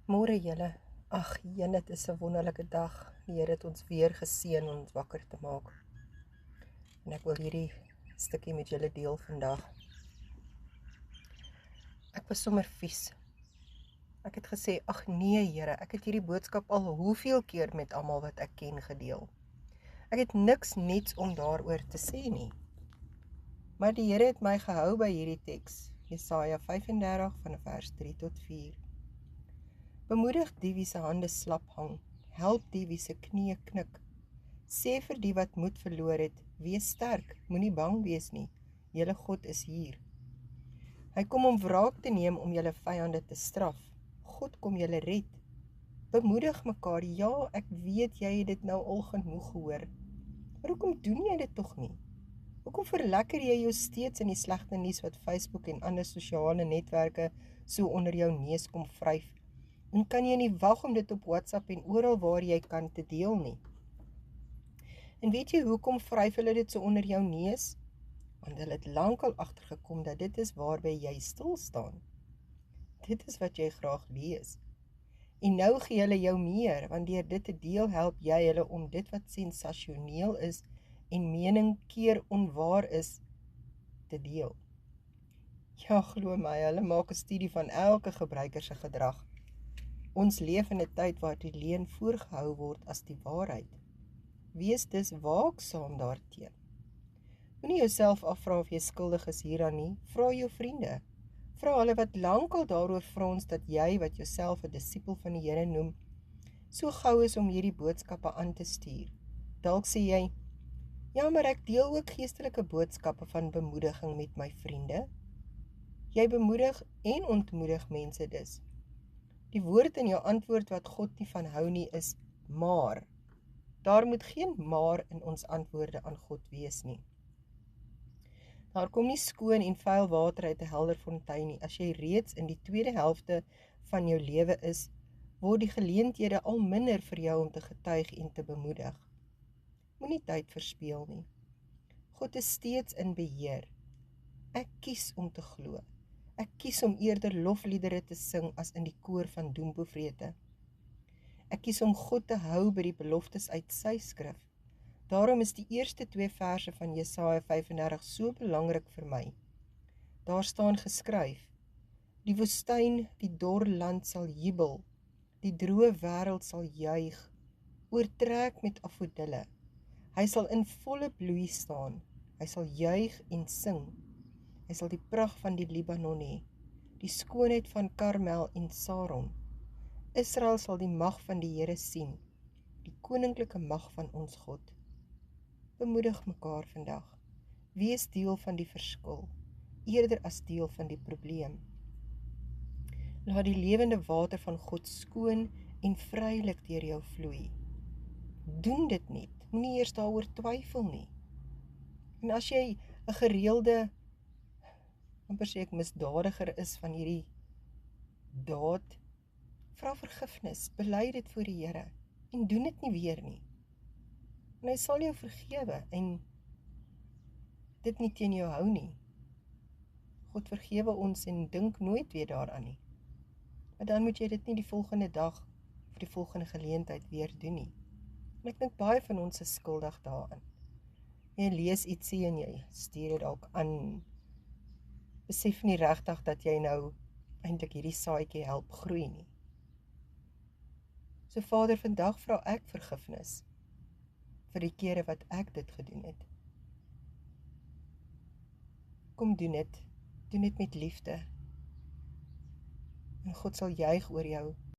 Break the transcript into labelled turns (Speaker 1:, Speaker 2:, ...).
Speaker 1: Môre julle, ag jene, dit is 'n wonderlike dag. Die Here het ons weer geseën om ons wakker te maak. En ek wil hierdie stukkie met julle deel vandag. Ek was sommer vies. Ek het gesê, ag nee Here, ek het hierdie boodskap al hoeveel keer met almal wat ek ken gedeel. Ek het niks niets om daaroor te sê nie. Maar die Here het my gehou by hierdie teks, Jesaja 35 van vers 3 tot 4. Bemoedig die wie se hande slap hang, help die wie se knieë knik. Sê vir die wat moed verloor het, wees sterk, moenie bang wees nie, julle God is hier. Hy kom om wraak te neem om julle vyande te straf. God kom julle red. Bemoedig mekaar, ja, ek weet jy het dit nou al genoeg gehoor. Maar hoekom doen jy dit tog nie? Hoekom verlekker jy jou steeds in die slegte nuus wat Facebook en ander sosiale netwerke so onder jou neus kom vryf? En kan jy nie wag om dit op WhatsApp en oral waar jy kan te deel nie? En weet jy hoekom vryf hulle dit so onder jou neus? Want hulle het lankal agtergekom dat dit is waarby jy stil staan. Dit is wat jy graag lees. En nou gee hulle jou meer, want deur dit te deel help jy hulle om dit wat sensasioneel is en mening keer onwaar is, te deel. Ja, glo my, hulle maak 'n studie van elke gebruiker se gedrag. Ons leef in 'n tyd waar die leuen voorgehou word as die waarheid. Wees dus waaksaam daarteen. Moenie jouself afvra of jy skuldig is hieraan nie, vra jou vriende. Vra hulle wat lankal daaroor frons dat jy, wat jouself 'n disipel van die Here noem, so gou is om hierdie boodskappe aan te stuur. Dalk sê jy, ja, maar ek deel ook geestelike boodskappe van bemoediging met my vriende. Jy bemoedig en ontmoedig mense dus. Die woord in jou antwoord wat God nie van hou nie is maar. Daar moet geen maar in ons antwoorde aan God wees nie. Daar kom nie skoon en vuil water uit 'n helder fontein nie. As jy reeds in die tweede helfte van jou lewe is, word die geleenthede al minder vir jou om te getuig en te bemoedig. Moenie tyd verspeel nie. God is steeds in beheer. Ek kies om te glo. Ek kies om eerder lofliedere te sing as in die koor van doemprofete. Ek kies om God te hou by die beloftes uit sy skrif. Daarom is die eerste 2 verse van Jesaja 35 so belangrik vir my. Daar staan geskryf, die woestyn, die dor land sal jubel, die droë wêreld sal juig, oortrek met afodille. Hy sal in volle bloei staan, hy sal juig en sing. Hy sal die pragt van die Libanon hê, die skoonheid van Karmel en Saron. Israel sal die mag van die Here sien, die koninklike mag van ons God. Bemoedig mekaar vandag. Wees deel van die verskil, eerder as deel van die probleem. Laat die lewende water van God skoon en vrylik deur jou vloei. Doen dit net, moenie eers daaroor twyfel nie. En as jy 'n gereelde, amper sê ek misdadiger is van hierdie daad, vra vergifnis, bely dit voor die Here en doen dit nie weer nie. En hy sal jou vergewe en dit nie teen jou hou nie. God vergewe ons en dink nooit weer daaraan nie. Maar dan moet jy dit nie die volgende dag of die volgende geleentheid weer doen nie. En ek dink baie van ons is skuldig daaraan. Jy lees ietsie en jy stuur dit dalk aan. Besef nie regtig dat jy nou eintlik hierdie saadjie help groei nie. So Vader, vandag vra ek vergifnis vir die kere wat ek dit gedoen het. Kom doen dit met liefde. En God sal juig oor jou